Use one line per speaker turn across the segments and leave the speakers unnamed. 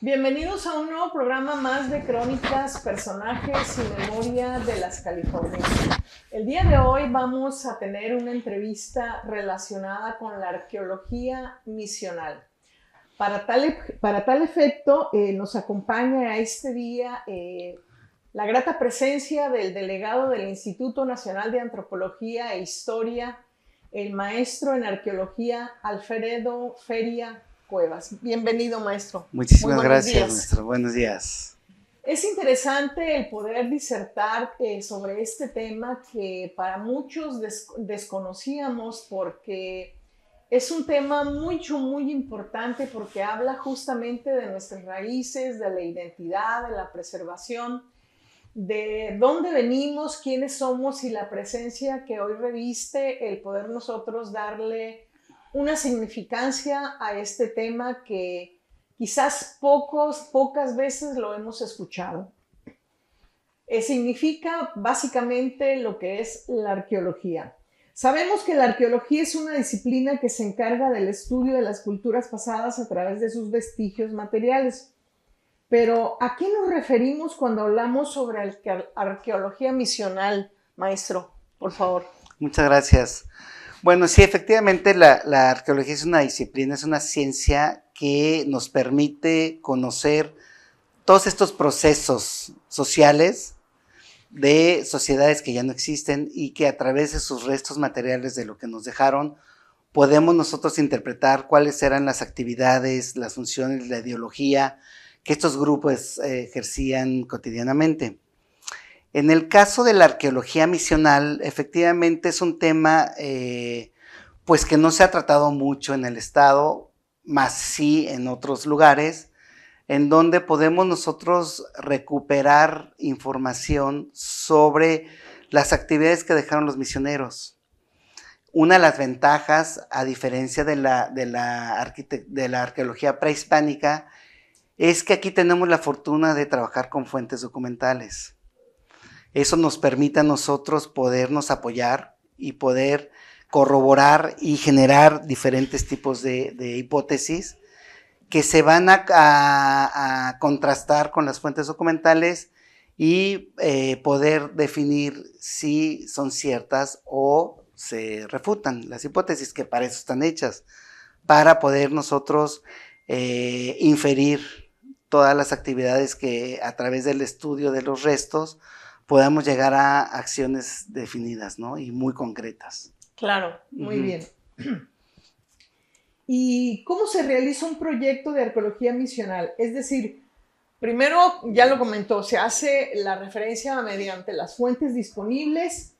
Bienvenidos a un nuevo programa más de crónicas, personajes y memoria de las Californias. El día de hoy vamos a tener una entrevista relacionada con la arqueología misional. Para tal efecto, nos acompaña a este día la grata presencia del delegado del Instituto Nacional de Antropología e Historia, el maestro en arqueología Alfredo Feria Cuevas. Bienvenido, maestro.
Muchísimas gracias, maestro. Buenos días.
Es interesante el poder disertar sobre este tema que para muchos desconocíamos, porque es un tema muy importante, porque habla justamente de nuestras raíces, de la identidad, de la preservación, de dónde venimos, quiénes somos y la presencia que hoy reviste el poder nosotros darle una significancia a este tema que quizás pocas veces lo hemos escuchado. Significa básicamente lo que es la arqueología. Sabemos que la arqueología es una disciplina que se encarga del estudio de las culturas pasadas a través de sus vestigios materiales. Pero, ¿a qué nos referimos cuando hablamos sobre arqueología misional, maestro? Por favor.
Muchas gracias. Bueno, sí, efectivamente la arqueología es una disciplina, es una ciencia que nos permite conocer todos estos procesos sociales de sociedades que ya no existen y que a través de sus restos materiales de lo que nos dejaron, podemos nosotros interpretar cuáles eran las actividades, las funciones, la ideología que estos grupos ejercían cotidianamente. En el caso de la arqueología misional, efectivamente es un tema pues que no se ha tratado mucho en el estado, más sí en otros lugares, en donde podemos nosotros recuperar información sobre las actividades que dejaron los misioneros. Una de las ventajas, a diferencia de la arqueología prehispánica, es que aquí tenemos la fortuna de trabajar con fuentes documentales. Eso nos permite a nosotros podernos apoyar y poder corroborar y generar diferentes tipos de hipótesis que se van a contrastar con las fuentes documentales y poder definir si son ciertas o se refutan las hipótesis, que para eso están hechas, para poder nosotros inferir todas las actividades que a través del estudio de los restos podamos llegar a acciones definidas, ¿no? Y muy concretas.
Claro, muy bien. ¿Y cómo se realiza un proyecto de arqueología misional? Es decir, primero, ya lo comentó, se hace la referencia mediante las fuentes disponibles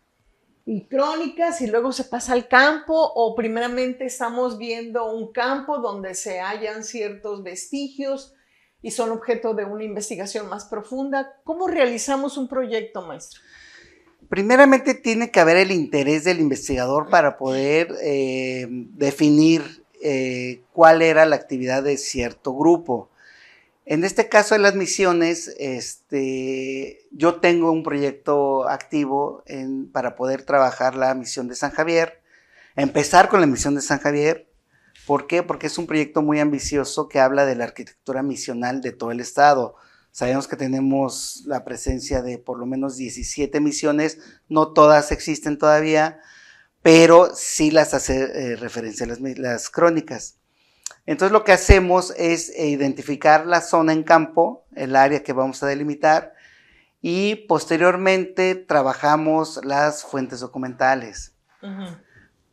y crónicas, y luego se pasa al campo, o primeramente estamos viendo un campo donde se hallan ciertos vestigios y son objeto de una investigación más profunda. ¿Cómo realizamos un proyecto, maestro?
Primeramente tiene que haber el interés del investigador para poder definir cuál era la actividad de cierto grupo. En este caso de las misiones, yo tengo un proyecto activo para poder trabajar la misión de San Javier, empezar con la misión de San Javier. ¿Por qué? Porque es un proyecto muy ambicioso que habla de la arquitectura misional de todo el estado. Sabemos que tenemos la presencia de por lo menos 17 misiones, no todas existen todavía, pero sí las hace referencia las crónicas. Entonces lo que hacemos es identificar la zona en campo, el área que vamos a delimitar, y posteriormente trabajamos las fuentes documentales.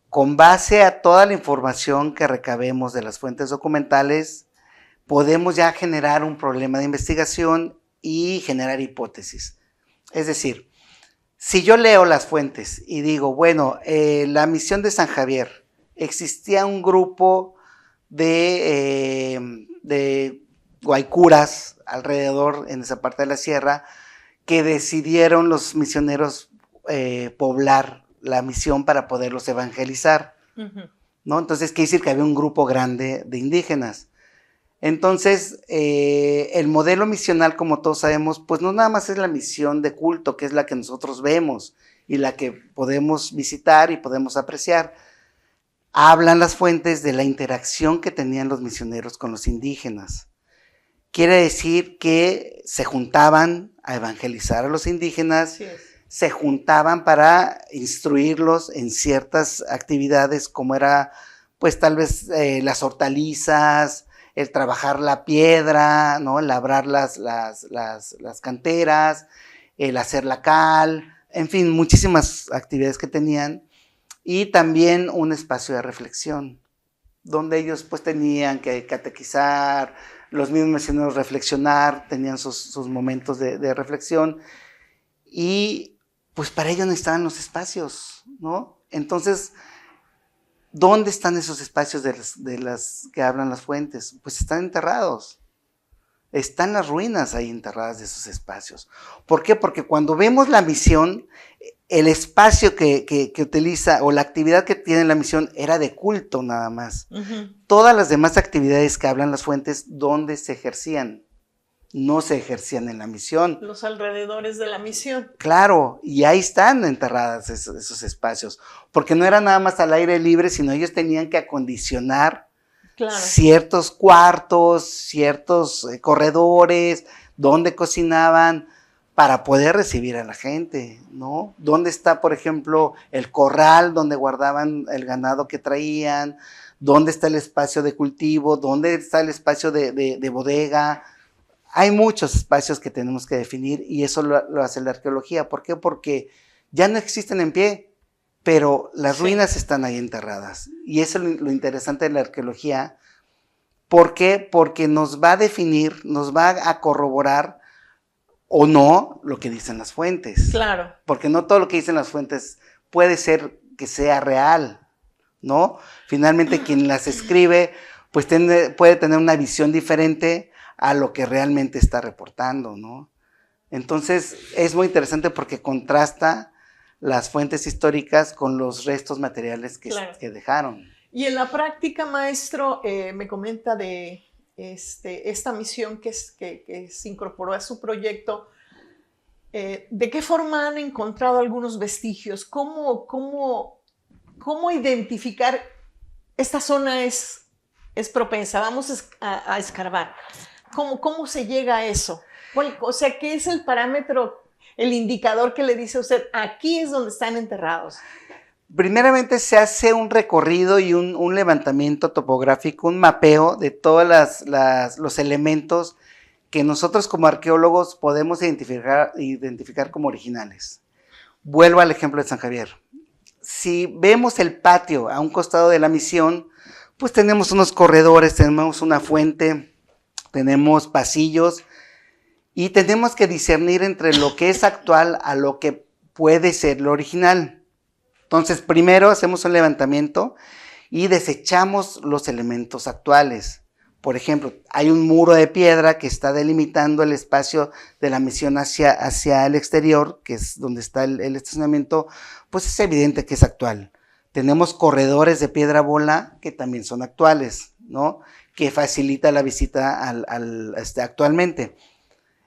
Con base a toda la información que recabemos de las fuentes documentales, podemos ya generar un problema de investigación y generar hipótesis. Es decir, si yo leo las fuentes y digo, bueno, la misión de San Javier, existía un grupo de guaycuras alrededor en esa parte de la sierra que decidieron los misioneros poblar la misión para poderlos evangelizar, ¿no? Entonces quiere decir que había un grupo grande de indígenas. Entonces, el modelo misional, como todos sabemos, pues no nada más es la misión de culto, que es la que nosotros vemos y la que podemos visitar y podemos apreciar. Hablan las fuentes de la interacción que tenían los misioneros con los indígenas. quiere decir que se juntaban a evangelizar a los indígenas, se juntaban para instruirlos en ciertas actividades como era, pues tal vez las hortalizas, el trabajar la piedra, ¿no? El labrar las canteras, el hacer la cal, en fin, muchísimas actividades que tenían, y también un espacio de reflexión, donde ellos pues tenían que catequizar, los mismos misioneros reflexionar, tenían sus momentos de reflexión, y pues para ello necesitaban los espacios, ¿no? Entonces, ¿dónde están esos espacios de las que hablan las fuentes? Pues están enterrados. Están las ruinas ahí enterradas de esos espacios. ¿Por qué? Porque cuando vemos la misión, el espacio que utiliza o la actividad que tiene la misión era de culto nada más. Todas las demás actividades que hablan las fuentes, ¿dónde se ejercían? No se ejercían en la misión.
Los alrededores de la misión.
Claro, y ahí están enterradas esos espacios, porque no era nada más al aire libre, sino ellos tenían que acondicionar ciertos cuartos, ciertos corredores, donde cocinaban para poder recibir a la gente, ¿no? ¿Dónde está, por ejemplo, el corral donde guardaban el ganado que traían? ¿Dónde está el espacio de cultivo? ¿Dónde está el espacio de bodega? Hay muchos espacios que tenemos que definir y eso lo hace la arqueología. ¿Por qué? Porque ya no existen en pie, pero las ruinas están ahí enterradas. Y eso es lo interesante de la arqueología. ¿Por qué? Porque nos va a definir, nos va a corroborar o no lo que dicen las fuentes.
Claro.
Porque no todo lo que dicen las fuentes puede ser que sea real, ¿no? Finalmente quien las escribe pues puede tener una visión diferente a lo que realmente está reportando, ¿no? Entonces es muy interesante porque contrasta las fuentes históricas con los restos materiales que dejaron.
Y en la práctica, maestro, me comenta de esta misión que se incorporó a su proyecto. ¿De qué forma han encontrado algunos vestigios? ¿Cómo identificar esta zona es propensa? Vamos a escarbar. ¿Cómo se llega a eso? O sea, ¿qué es el parámetro, el indicador que le dice a usted, aquí es donde están enterrados?
Primeramente se hace un recorrido y un levantamiento topográfico, un mapeo de todos los elementos que nosotros como arqueólogos podemos identificar como originales. Vuelvo al ejemplo de San Javier. Si vemos el patio a un costado de la misión, pues tenemos unos corredores, tenemos una fuente, tenemos pasillos y tenemos que discernir entre lo que es actual a lo que puede ser lo original. Entonces, primero hacemos un levantamiento y desechamos los elementos actuales. Por ejemplo, hay un muro de piedra que está delimitando el espacio de la misión hacia el exterior, que es donde está el estacionamiento, pues es evidente que es actual. Tenemos corredores de piedra bola que también son actuales, ¿no? Que facilita la visita actualmente.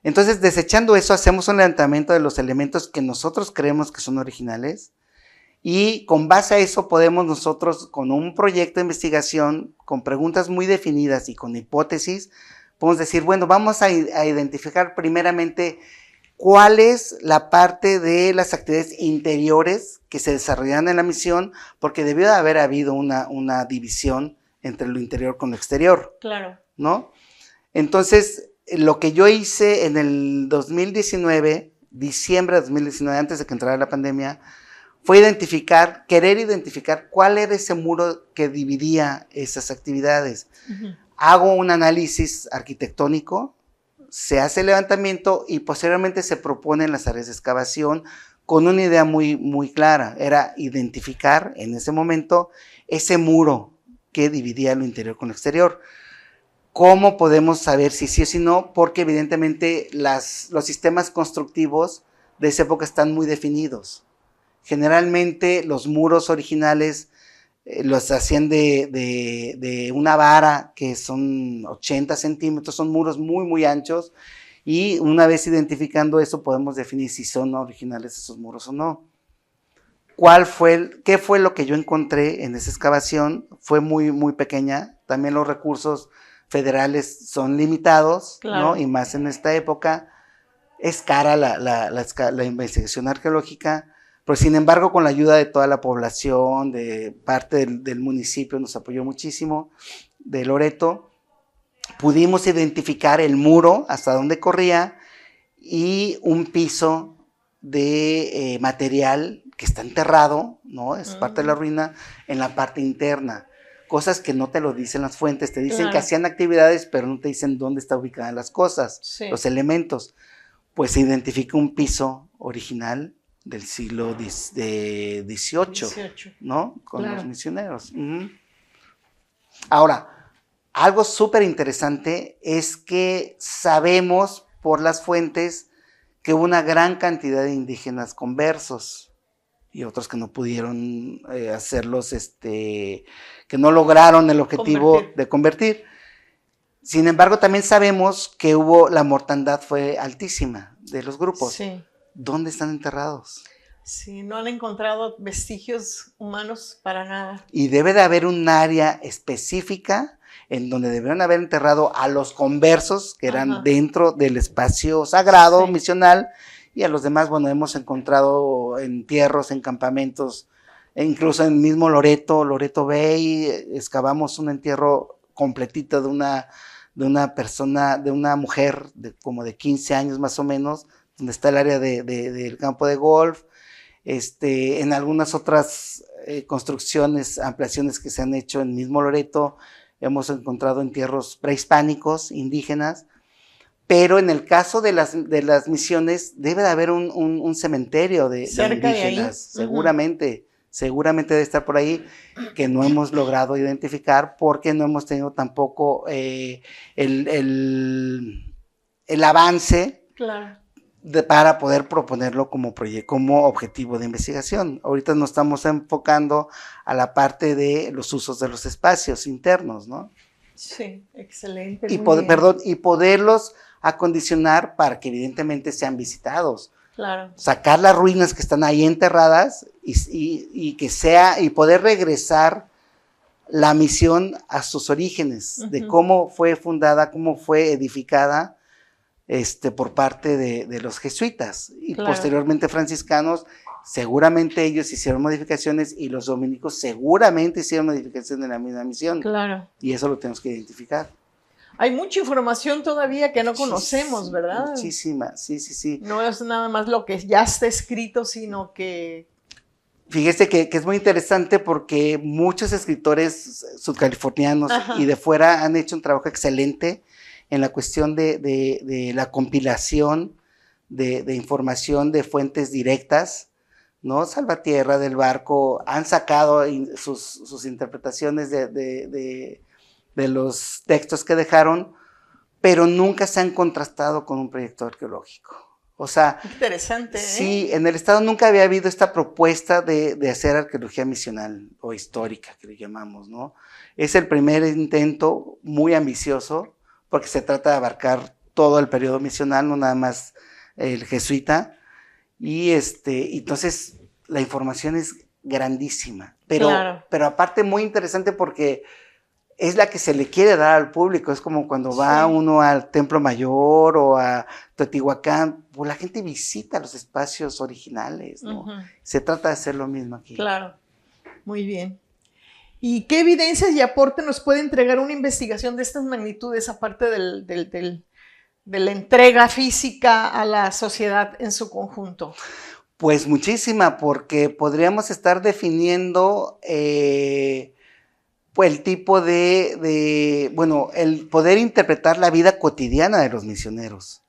Entonces, desechando eso, hacemos un levantamiento de los elementos que nosotros creemos que son originales y con base a eso podemos nosotros, con un proyecto de investigación, con preguntas muy definidas y con hipótesis, podemos decir, bueno, vamos a identificar primeramente cuál es la parte de las actividades interiores que se desarrollan en la misión, porque debió de haber habido una división entre lo interior con lo exterior.
Claro.
¿No? Entonces, lo que yo hice en el 2019, diciembre de 2019, antes de que entrara la pandemia, fue querer identificar cuál era ese muro que dividía esas actividades. Hago un análisis arquitectónico, se hace el levantamiento y posteriormente se proponen las áreas de excavación con una idea muy, muy clara. Era identificar en ese momento ese muro que dividía lo interior con lo exterior. ¿Cómo podemos saber si sí o si no? Porque evidentemente los sistemas constructivos de esa época están muy definidos. Generalmente los muros originales los hacían de una vara que son 80 centímetros, son muros muy, muy anchos, y una vez identificando eso podemos definir si son originales esos muros o no. ¿Qué fue lo que yo encontré en esa excavación? Fue muy, muy pequeña, también los recursos federales son limitados,
Claro.
¿no? Y más en esta época. Es cara la investigación arqueológica, pero sin embargo, con la ayuda de toda la población, de parte del municipio, nos apoyó muchísimo, de Loreto, pudimos identificar el muro, hasta dónde corría, y un piso de material que está enterrado, ¿no? Es parte de la ruina, en la parte interna. Cosas que no te lo dicen las fuentes, te dicen que hacían actividades, pero no te dicen dónde están ubicadas las cosas, los elementos. Pues se identifica un piso original del siglo XVIII, ¿no? Con los misioneros. Ahora, algo súper interesante es que sabemos por las fuentes que hubo una gran cantidad de indígenas conversos y otros que no pudieron hacerlos, que no lograron el objetivo de convertir. Sin embargo, también sabemos que la mortandad fue altísima de los grupos.
Sí.
¿Dónde están enterrados?
Sí, no han encontrado vestigios humanos para nada.
Y debe de haber un área específica en donde debieron haber enterrado a los conversos, que eran dentro del espacio sagrado, misional, y a los demás, bueno, hemos encontrado entierros en campamentos, e incluso en el mismo Loreto Bay, excavamos un entierro completito de una persona, de una mujer como de 15 años más o menos, donde está el área del campo de golf, en algunas otras construcciones, ampliaciones que se han hecho en el mismo Loreto, hemos encontrado entierros prehispánicos, indígenas, pero en el caso de las misiones debe de haber un cementerio de indígenas, seguramente debe estar por ahí, que no hemos logrado identificar porque no hemos tenido tampoco el avance para poder proponerlo como objetivo de investigación. Ahorita nos estamos enfocando a la parte de los usos de los espacios internos, ¿no?
Sí, excelente.
Y poderlos acondicionar para que evidentemente sean visitados.
Claro.
Sacar las ruinas que están ahí enterradas y poder regresar la misión a sus orígenes, de cómo fue fundada, cómo fue edificada por parte de los jesuitas y posteriormente franciscanos. Seguramente ellos hicieron modificaciones y los dominicos seguramente hicieron modificaciones en la misma misión.
Claro.
Y eso lo tenemos que identificar.
Hay mucha información todavía que no conocemos, ¿verdad?
Muchísima, sí.
No es nada más lo que ya está escrito, sino que...
Fíjese que es muy interesante porque muchos escritores sudcalifornianos y de fuera han hecho un trabajo excelente en la cuestión de la compilación de información de fuentes directas, ¿no? Salvatierra, del Barco, han sacado sus interpretaciones de los textos que dejaron, pero nunca se han contrastado con un proyecto arqueológico. O sea,
interesante, ¿eh?
Sí, en el estado nunca había habido esta propuesta de hacer arqueología misional o histórica, que le llamamos, ¿no? Es el primer intento muy ambicioso, porque se trata de abarcar todo el periodo misional, no nada más el jesuita, y entonces la información es grandísima, pero aparte muy interesante porque es la que se le quiere dar al público. Es como cuando va uno al Templo Mayor o a Teotihuacán, pues la gente visita los espacios originales, ¿no? Se trata de hacer lo mismo aquí.
Claro, muy bien. ¿Y qué evidencias y aporte nos puede entregar una investigación de estas magnitudes, aparte de la entrega física a la sociedad en su conjunto?
Pues muchísima, porque podríamos estar definiendo pues el tipo el poder interpretar la vida cotidiana de los misioneros.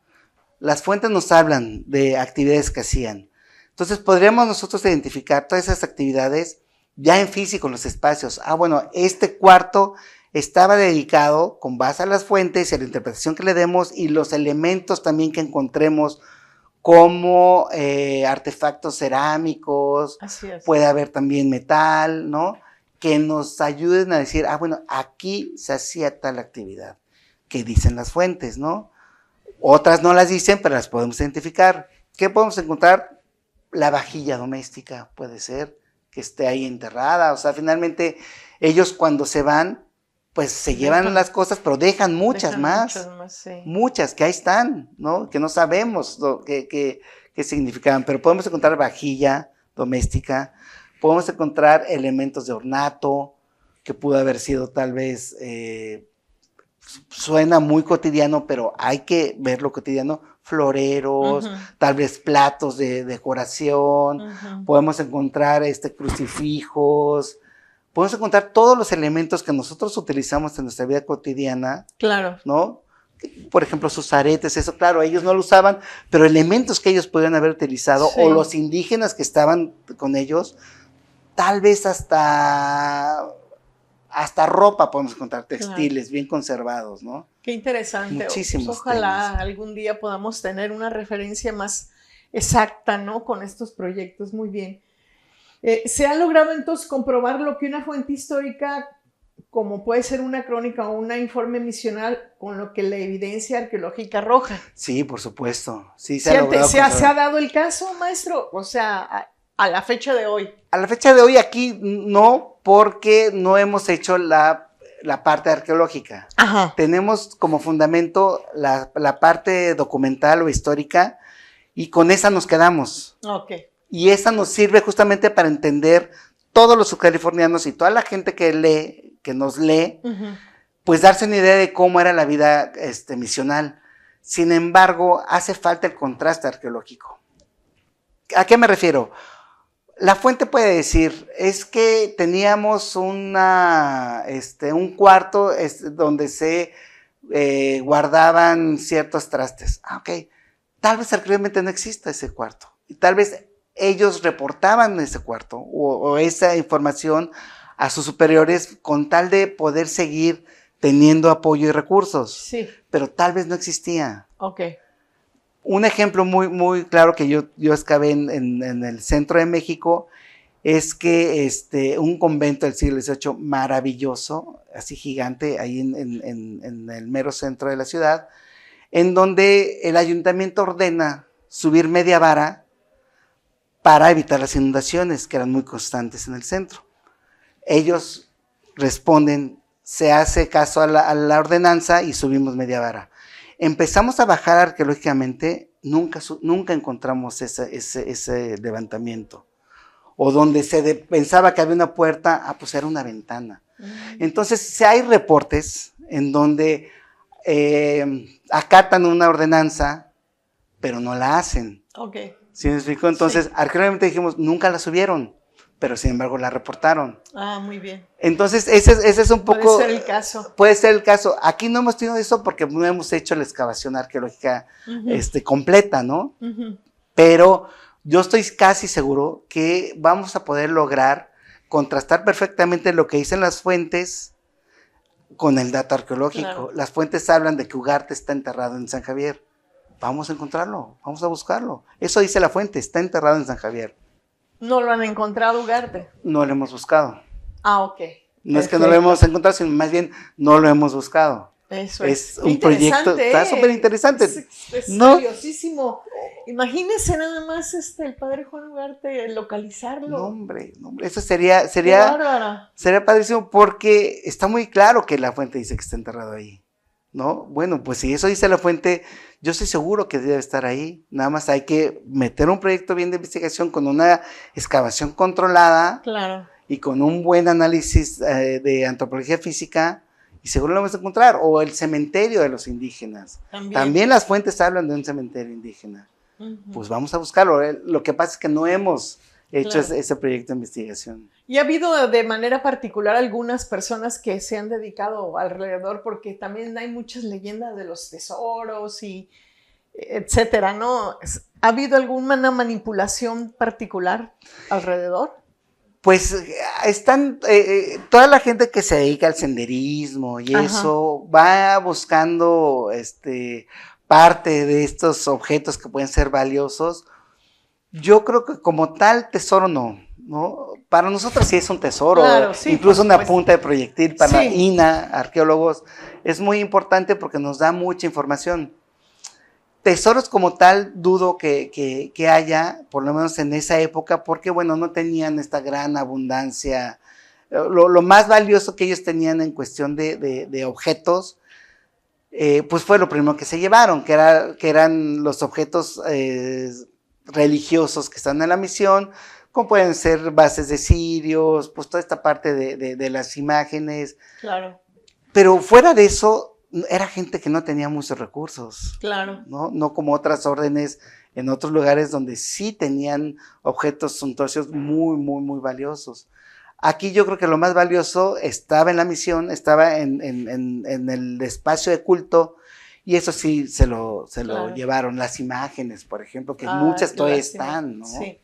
Las fuentes nos hablan de actividades que hacían. Entonces podríamos nosotros identificar todas esas actividades ya en físico, en los espacios. Este cuarto estaba dedicado con base a las fuentes y a la interpretación que le demos y los elementos también que encontremos como artefactos cerámicos.
Así es.
Puede haber también metal, ¿no? Que nos ayuden a decir, aquí se hacía tal actividad, que dicen las fuentes, ¿no? Otras no las dicen, pero las podemos identificar. ¿Qué podemos encontrar? La vajilla doméstica, puede ser, que esté ahí enterrada. O sea, finalmente, ellos cuando se van, pues se llevan las cosas, pero dejan muchas más,
sí.
muchas que ahí están, ¿no? Que no sabemos qué significaban, pero podemos encontrar vajilla doméstica, podemos encontrar elementos de ornato, que pudo haber sido tal vez, suena muy cotidiano, pero hay que verlo cotidiano, floreros, tal vez platos de decoración, podemos encontrar crucifijos, podemos encontrar todos los elementos que nosotros utilizamos en nuestra vida cotidiana,
claro,
¿no? Por ejemplo, sus aretes, eso, claro, ellos no lo usaban, pero elementos que ellos podían haber utilizado,
sí.
o los indígenas que estaban con ellos, tal vez hasta ropa podemos encontrar, textiles, claro, bien conservados, ¿no?
Qué interesante.
Muchísimos
pues ojalá
temas.
Algún día podamos tener una referencia más exacta, ¿no? Con estos proyectos, muy bien. ¿Se ha logrado entonces comprobar lo que una fuente histórica, como puede ser una crónica o un informe misional, con lo que la evidencia arqueológica arroja?
Sí, por supuesto. Sí,
¿Se ha dado el caso, maestro? O sea, a la fecha de hoy.
A la fecha de hoy aquí no, porque no hemos hecho la parte arqueológica.
Ajá.
Tenemos como fundamento la parte documental o histórica, y con esa nos quedamos.
Ok.
Y esa nos sirve justamente para entender todos los subcalifornianos y toda la gente que nos lee, pues darse una idea de cómo era la vida misional. Sin embargo, hace falta el contraste arqueológico. ¿A qué me refiero? La fuente puede decir, es que teníamos un cuarto donde se guardaban ciertos trastes. Ok, tal vez arqueológicamente no exista ese cuarto. Y tal vez ellos reportaban ese cuarto o esa información a sus superiores con tal de poder seguir teniendo apoyo y recursos.
Sí.
Pero tal vez no existía.
Ok.
Un ejemplo muy, muy claro que yo excavé en el centro de México es que un convento del siglo XVIII maravilloso, así gigante, ahí en el mero centro de la ciudad, en donde el ayuntamiento ordena subir media vara para evitar las inundaciones, que eran muy constantes en el centro. Ellos responden, se hace caso a la ordenanza y subimos media vara. Empezamos a bajar arqueológicamente, nunca encontramos ese levantamiento. O donde pensaba que había una puerta, pues era una ventana. Entonces, si hay reportes en donde acatan una ordenanza, pero no la hacen.
Ok.
¿Sí me explico? Entonces, sí, arqueológicamente dijimos, nunca la subieron, pero sin embargo la reportaron.
Ah, muy bien.
Entonces, ese es un poco...
Puede ser el caso.
Puede ser el caso. Aquí no hemos tenido eso porque no hemos hecho la excavación arqueológica completa, ¿no? Pero yo estoy casi seguro que vamos a poder lograr contrastar perfectamente lo que dicen las fuentes con el dato arqueológico. Claro. Las fuentes hablan de que Ugarte está enterrado en San Javier. Vamos a encontrarlo, vamos a buscarlo. Eso dice la fuente, está enterrado en San Javier.
¿No lo han encontrado, Ugarte?
No lo hemos buscado.
Ah, ok.
No es que no lo hemos encontrado, sino más bien no lo hemos buscado.
Eso
es un proyecto, está súper interesante.
Es valiosísimo. Imagínense nada más el padre Juan Ugarte localizarlo.
No, hombre, eso sería padrísimo, porque está muy claro que la fuente dice que está enterrado ahí, ¿no? Bueno, pues si eso dice la fuente, yo estoy seguro que debe estar ahí. Nada más hay que meter un proyecto bien de investigación con una excavación controlada.
Claro.
Y con un buen análisis de antropología física, y seguro lo vamos a encontrar. O el cementerio de los indígenas. También las fuentes hablan de un cementerio indígena. Pues vamos a buscarlo. Lo que pasa es que no hemos hecho ese proyecto de investigación.
¿Y ha habido de manera particular algunas personas que se han dedicado alrededor? Porque también hay muchas leyendas de los tesoros y etcétera, ¿no? ¿Ha habido alguna manipulación particular alrededor?
Pues están, toda la gente que se dedica al senderismo y eso va buscando parte de estos objetos que pueden ser valiosos. Yo creo que como tal tesoro no. Para nosotros sí es un tesoro, claro, sí, incluso una punta de proyectil para la INA, arqueólogos, es muy importante porque nos da mucha información. Tesoros como tal dudo que haya, por lo menos en esa época, porque bueno, no tenían esta gran abundancia lo más valioso que ellos tenían en cuestión de objetos, pues fue lo primero que se llevaron, que eran los objetos religiosos que están en la misión, como pueden ser bases de cirios, pues toda esta parte de las imágenes.
Claro.
Pero fuera de eso, era gente que no tenía muchos recursos.
Claro.
No como otras órdenes en otros lugares donde sí tenían objetos suntuosos muy, muy, muy valiosos. Aquí yo creo que lo más valioso estaba en la misión, estaba en el espacio de culto, y eso sí se lo
Claro.
llevaron. Las imágenes, por ejemplo, que muchas todavía están, ¿no?
Sí.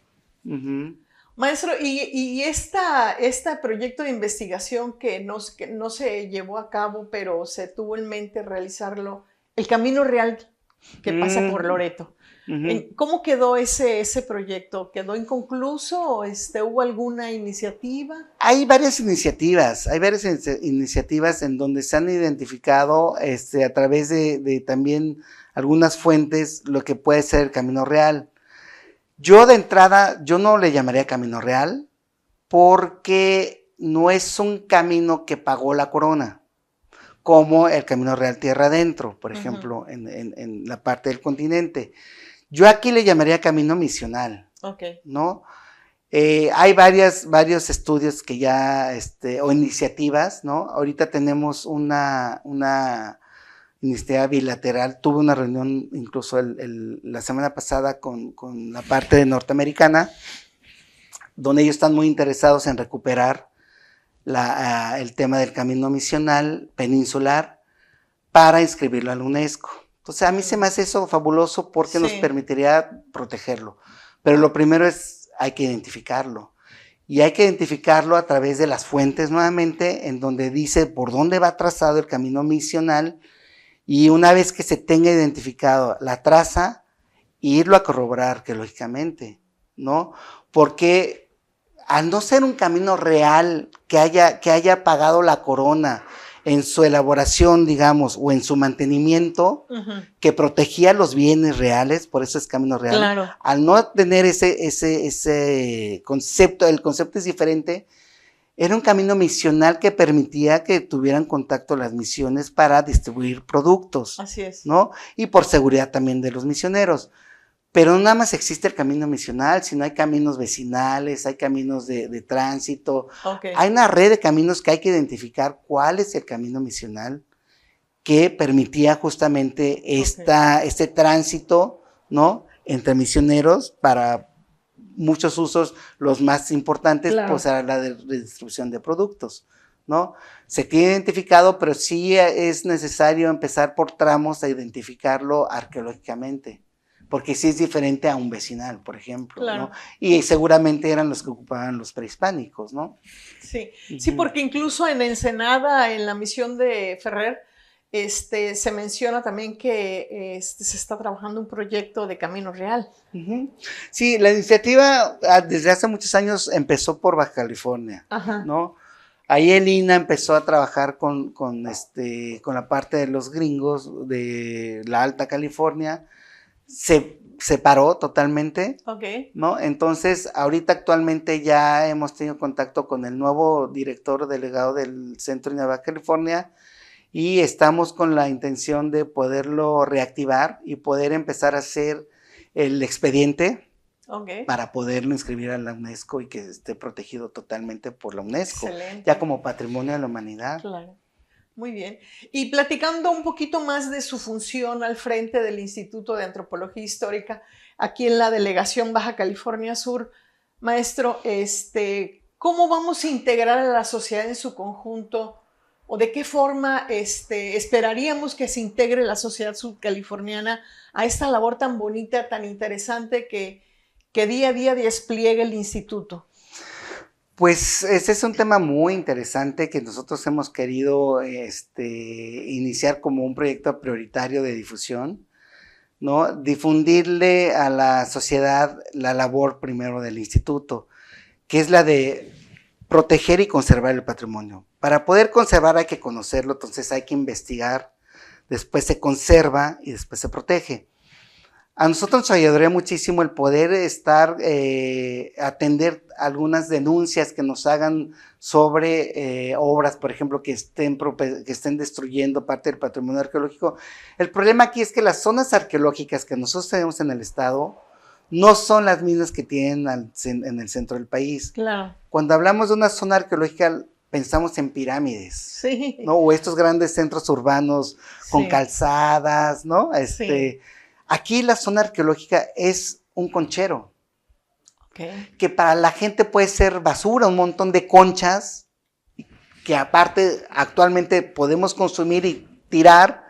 Uh-huh.
Maestro, y este proyecto de investigación que no se llevó a cabo, pero se tuvo en mente realizarlo, el Camino Real que pasa por Loreto. Uh-huh. ¿Cómo quedó ese proyecto? ¿Quedó inconcluso o hubo alguna iniciativa?
Hay varias iniciativas en donde se han identificado a través de también algunas fuentes lo que puede ser el Camino Real. Yo de entrada, yo no le llamaría Camino Real porque no es un camino que pagó la corona, como el Camino Real Tierra Adentro, por ejemplo, en la parte del continente. Yo aquí le llamaría camino misional, ¿no? Hay varios estudios que ya, o iniciativas, ¿no? Ahorita tenemos una iniciativa bilateral. Tuve una reunión incluso la semana pasada con la parte norteamericana, donde ellos están muy interesados en recuperar el tema del camino misional peninsular para inscribirlo a la UNESCO. Entonces a mí se me hace eso fabuloso porque nos permitiría protegerlo. Pero lo primero hay que identificarlo. Y hay que identificarlo a través de las fuentes nuevamente, en donde dice por dónde va trazado el camino misional. Y una vez que se tenga identificado la traza, irlo a corroborar arqueológicamente, ¿no? Porque al no ser un camino real que haya pagado la corona en su elaboración, digamos, o en su mantenimiento, que protegía los bienes reales, por eso es camino real.
Claro.
Al no tener ese concepto, el concepto es diferente. Era un camino misional que permitía que tuvieran contacto las misiones para distribuir productos.
Así es.
¿No? Y por seguridad también de los misioneros. Pero no nada más existe el camino misional, sino hay caminos vecinales, hay caminos de tránsito. Hay una red de caminos que hay que identificar cuál es el camino misional que permitía justamente este tránsito, ¿no? Entre misioneros para muchos usos, los más importantes, pues era la de redistribución de productos, ¿no? Se tiene identificado, pero sí es necesario empezar por tramos a identificarlo arqueológicamente, porque sí es diferente a un vecinal, por ejemplo, ¿no? Y seguramente eran los que ocupaban los prehispánicos, ¿no?
Sí, sí, porque incluso en Ensenada, en la misión de Ferrer, se menciona también que se está trabajando un proyecto de Camino Real.
Sí, la iniciativa desde hace muchos años empezó por Baja California, ¿no? Ahí el INAH empezó a trabajar con la parte de los gringos de la Alta California, se separó totalmente, ¿no? Entonces, ahorita actualmente ya hemos tenido contacto con el nuevo director delegado del Centro de Baja California, y estamos con la intención de poderlo reactivar y poder empezar a hacer el expediente para poderlo inscribir a la UNESCO y que esté protegido totalmente por la UNESCO.
Excelente.
Ya como patrimonio de la humanidad.
Claro. Muy bien. Y platicando un poquito más de su función al frente del Instituto de Antropología Histórica, aquí en la Delegación Baja California Sur, maestro, ¿cómo vamos a integrar a la sociedad en su conjunto? ¿O de qué forma esperaríamos que se integre la sociedad subcaliforniana a esta labor tan bonita, tan interesante que día a día despliega el instituto?
Pues ese es un tema muy interesante que nosotros hemos querido iniciar como un proyecto prioritario de difusión, ¿no? Difundirle a la sociedad la labor primero del instituto, que es la de proteger y conservar el patrimonio. Para poder conservar hay que conocerlo, entonces hay que investigar, después se conserva y después se protege. A nosotros nos ayudaría muchísimo el poder atender algunas denuncias que nos hagan sobre obras, por ejemplo, que estén destruyendo parte del patrimonio arqueológico. El problema aquí es que las zonas arqueológicas que nosotros tenemos en el estado no son las mismas que tienen en el centro del país.
Claro.
Cuando hablamos de una zona arqueológica, pensamos en pirámides,
sí.
¿no? O estos grandes centros urbanos con
sí.
calzadas, ¿no?
Sí.
Aquí la zona arqueológica es un conchero, que para la gente puede ser basura, un montón de conchas, que aparte actualmente podemos consumir y tirar,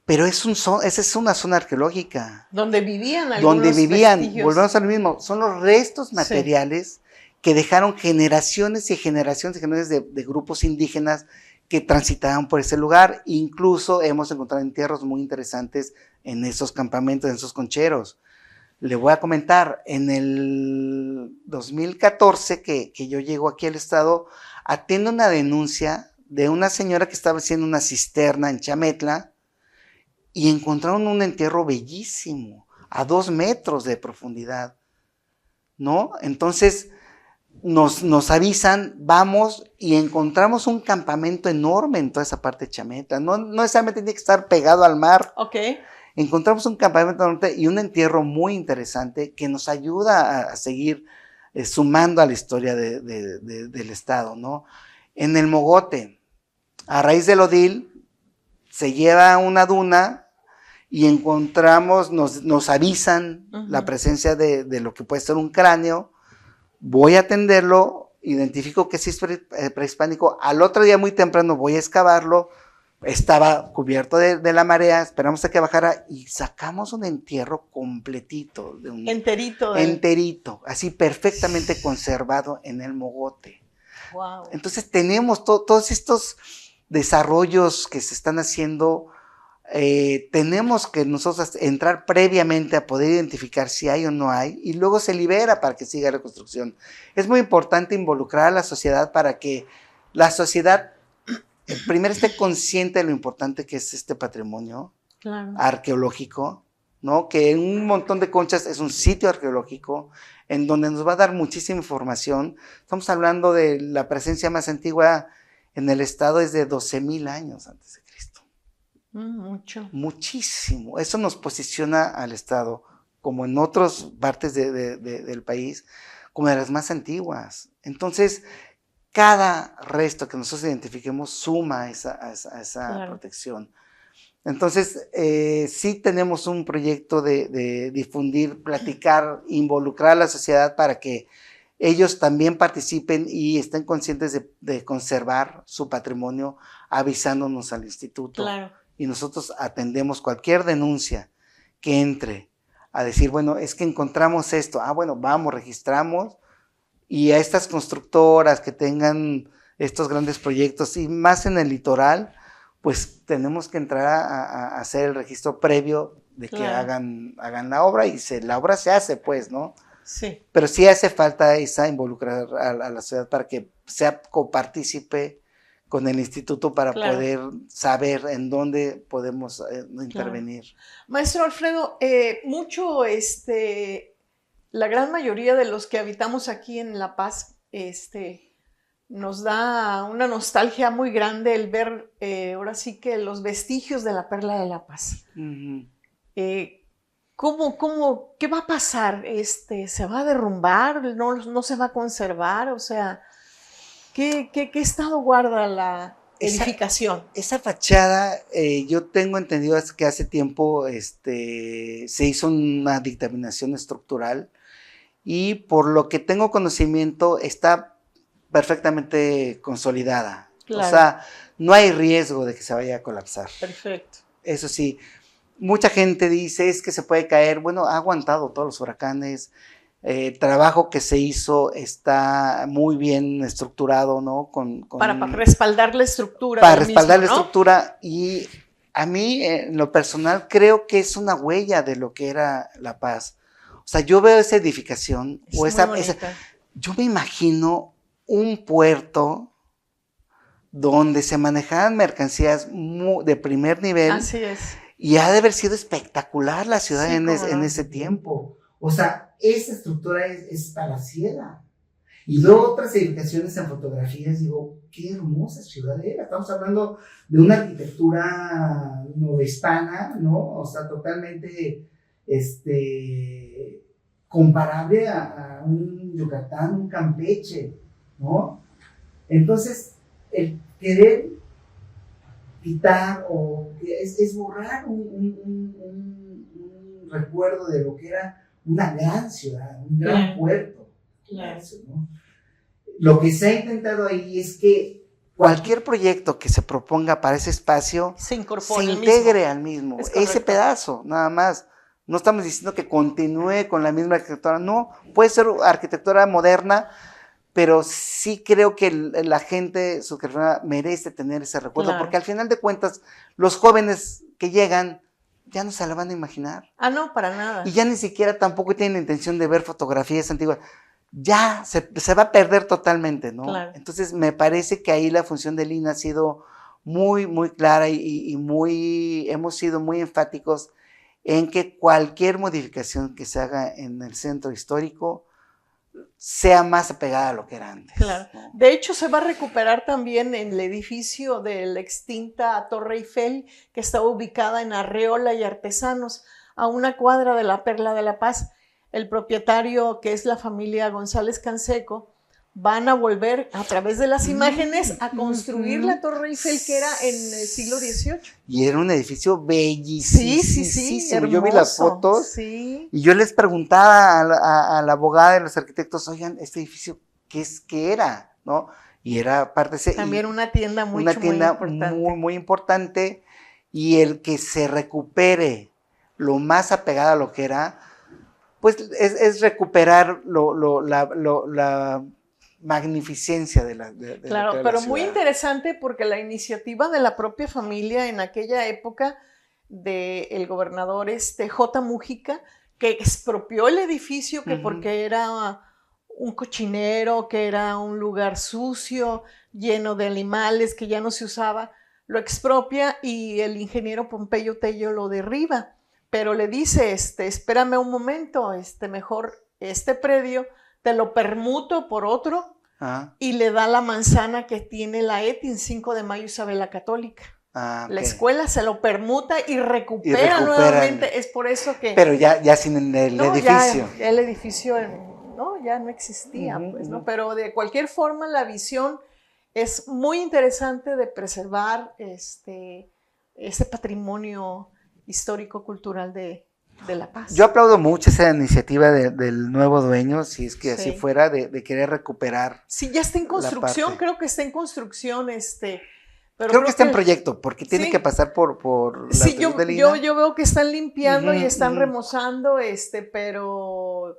pero esa es una zona arqueológica.
Donde vivían algunos vestigios.
Volvemos a lo mismo, son los restos materiales que dejaron generaciones y generaciones de grupos indígenas que transitaban por ese lugar. Incluso hemos encontrado entierros muy interesantes en esos campamentos, en esos concheros. Le voy a comentar, en el 2014 que yo llego aquí al estado, atiendo una denuncia de una señora que estaba haciendo una cisterna en Chametla y encontraron un entierro bellísimo, a 2 metros de profundidad, ¿no? Entonces nos avisan, vamos y encontramos un campamento enorme en toda esa parte de Chametla. No necesariamente tiene que estar pegado al mar. Encontramos un campamento enorme y un entierro muy interesante que nos ayuda a seguir sumando a la historia del estado, ¿no? En el Mogote, a raíz del Odil, se lleva una duna y encontramos, nos avisan la presencia de lo que puede ser un cráneo. Voy a atenderlo, identifico que sí es prehispánico, al otro día muy temprano voy a excavarlo, estaba cubierto de la marea, esperamos a que bajara y sacamos un entierro completito. Enterito, así perfectamente conservado en el Mogote.
Wow.
Entonces tenemos todos estos desarrollos que se están haciendo. Tenemos que nosotros entrar previamente a poder identificar si hay o no hay y luego se libera para que siga la reconstrucción. Es muy importante involucrar a la sociedad para que la sociedad primero esté consciente de lo importante que es este patrimonio arqueológico, ¿no? Que en un montón de conchas es un sitio arqueológico en donde nos va a dar muchísima información. Estamos hablando de la presencia más antigua en el estado es de 12,000 años antes de Cristo.
Mucho.
Muchísimo. Eso nos posiciona al estado, como en otras partes del país, como de las más antiguas. Entonces, cada resto que nosotros identifiquemos suma a esa protección. Entonces, sí tenemos un proyecto de difundir, platicar, involucrar a la sociedad para que ellos también participen y estén conscientes de conservar su patrimonio, avisándonos al instituto. Y nosotros atendemos cualquier denuncia que entre a decir, bueno, es que encontramos esto. Bueno, vamos, registramos. Y a estas constructoras que tengan estos grandes proyectos y más en el litoral, pues tenemos que entrar a hacer el registro previo de que hagan la obra y la obra se hace, pues, ¿no?
Sí.
Pero sí hace falta involucrar a la sociedad para que sea copartícipe con el instituto para poder saber en dónde podemos intervenir.
Maestro Alfredo, la gran mayoría de los que habitamos aquí en La Paz, nos da una nostalgia muy grande el ver, ahora sí que los vestigios de la Perla de La Paz. ¿Qué va a pasar? ¿Se va a derrumbar? ¿No se va a conservar? O sea, ¿qué estado guarda la edificación?
Esa fachada, yo tengo entendido que hace tiempo se hizo una dictaminación estructural y por lo que tengo conocimiento está perfectamente consolidada. O sea, no hay riesgo de que se vaya a colapsar.
Perfecto.
Eso sí, mucha gente dice es que se puede caer. Bueno, ha aguantado todos los huracanes. El trabajo que se hizo está muy bien estructurado, ¿no?
Para respaldar la estructura.
Para respaldar la estructura. Y a mí, en lo personal, creo que es una huella de lo que era La Paz. O sea, yo veo esa edificación, yo me imagino un puerto donde se manejaban mercancías de primer nivel.
Así es.
Y ha de haber sido espectacular la ciudad
Sí,
en
no.
ese tiempo.
O sea, esa estructura es palaciega. Y luego otras edificaciones en fotografías, digo, qué hermosa ciudad era. Estamos hablando de una arquitectura novohispana, ¿no? O sea, totalmente comparable a un Yucatán, un Campeche, ¿no? Entonces, el querer quitar o es borrar un recuerdo de lo que era una gran ciudad, un gran puerto.
Claro.
¿No? Lo que se ha intentado ahí es que
cualquier proyecto que se proponga para ese espacio
se incorpore,
integre al mismo,
Es
ese
correcto.
pedazo, nada más. No estamos diciendo que continúe con la misma arquitectura, no, puede ser arquitectura moderna, pero sí creo que la gente subcaliforniana merece tener ese recuerdo,
Claro.
porque al final de cuentas, los jóvenes que llegan ya no se la van a imaginar.
Ah, no, para nada.
Y ya ni siquiera tampoco tienen la intención de ver fotografías antiguas. Ya se va a perder totalmente, ¿no?
Claro.
Entonces me parece que ahí la función del INA ha sido muy, muy clara y hemos sido muy enfáticos en que cualquier modificación que se haga en el centro histórico sea más apegada a lo que era antes.
Claro.
¿No?
De hecho, se va a recuperar también en el edificio de la extinta Torre Eiffel, que estaba ubicada en Arreola y Artesanos, a una cuadra de la Perla de la Paz. El propietario, que es la familia González Canseco, van a volver a través de las imágenes a construir la Torre Eiffel, que era en el siglo XVIII.
Y era un edificio bellísimo.
Sí, hermoso.
Yo vi las fotos,
sí.
Y yo les preguntaba a la abogada de los arquitectos, oigan, ¿este edificio qué era? ¿No? Y era parte de
También una tienda muy importante.
muy importante, y el que se recupere lo más apegado a lo que era, pues es recuperar la magnificencia de la
Claro,
de la
pero
ciudad.
muy interesante porque la iniciativa de la propia familia en aquella época del gobernador J. Mujica, que expropió el edificio que porque era un cochinero, que era un lugar sucio, lleno de animales, que ya no se usaba, lo expropia y el ingeniero Pompeyo Tello lo derriba, pero le dice, espérame un momento, mejor este predio te lo permuto por otro, y le da la manzana que tiene la ETIN 5 de Mayo Isabel la Católica.
Okay.
La escuela se lo permuta y recupera nuevamente, es por eso que...
Pero ya sin el edificio.
Ya el edificio ya no existía, pues, ¿no? Pero de cualquier forma la visión es muy interesante de preservar ese patrimonio histórico-cultural de La Paz.
Yo aplaudo mucho esa iniciativa del nuevo dueño, si es que así fuera, de querer recuperar.
Sí, ya está en construcción, creo que está en construcción, pero
creo que está en proyecto, porque tiene que pasar por
sí, yo veo que están limpiando y están remozando, pero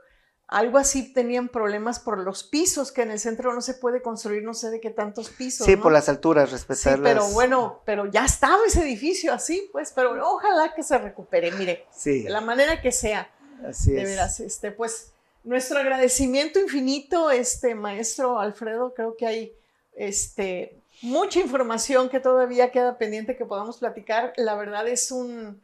algo así tenían problemas por los pisos, que en el centro no se puede construir, no sé de qué tantos pisos.
Sí,
¿no?
por las alturas, respetarlas.
Sí, pero bueno, pero ya estaba ese edificio así, pues, pero ojalá que se recupere, mire, de la manera que sea.
Así
de veras, pues, nuestro agradecimiento infinito, maestro Alfredo, creo que hay, mucha información que todavía queda pendiente que podamos platicar. La verdad es un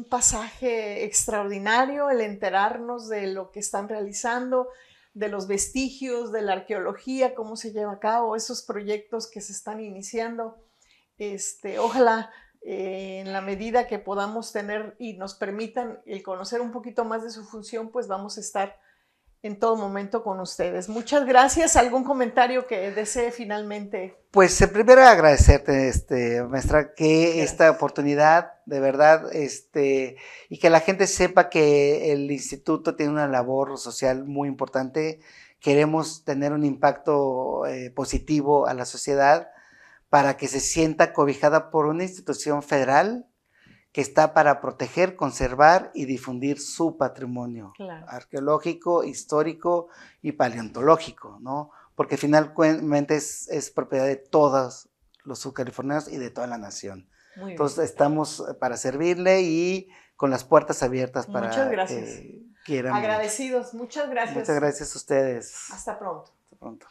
pasaje extraordinario el enterarnos de lo que están realizando, de los vestigios, de la arqueología, cómo se lleva a cabo, esos proyectos que se están iniciando. Ojalá en la medida que podamos tener y nos permitan el conocer un poquito más de su función, pues vamos a estar en todo momento con ustedes. Muchas gracias. ¿Algún comentario que desee finalmente?
Pues primero agradecerte, maestra, que esta oportunidad, de verdad, y que la gente sepa que el instituto tiene una labor social muy importante. Queremos tener un impacto positivo a la sociedad para que se sienta cobijada por una institución federal que está para proteger, conservar y difundir su patrimonio arqueológico, histórico y paleontológico, ¿no? Porque finalmente es propiedad de todos los subcalifornianos y de toda la nación. Entonces estamos para servirle y con las puertas abiertas para que quieran.
Agradecidos, muchas gracias.
Muchas gracias a ustedes.
Hasta pronto.
Hasta pronto.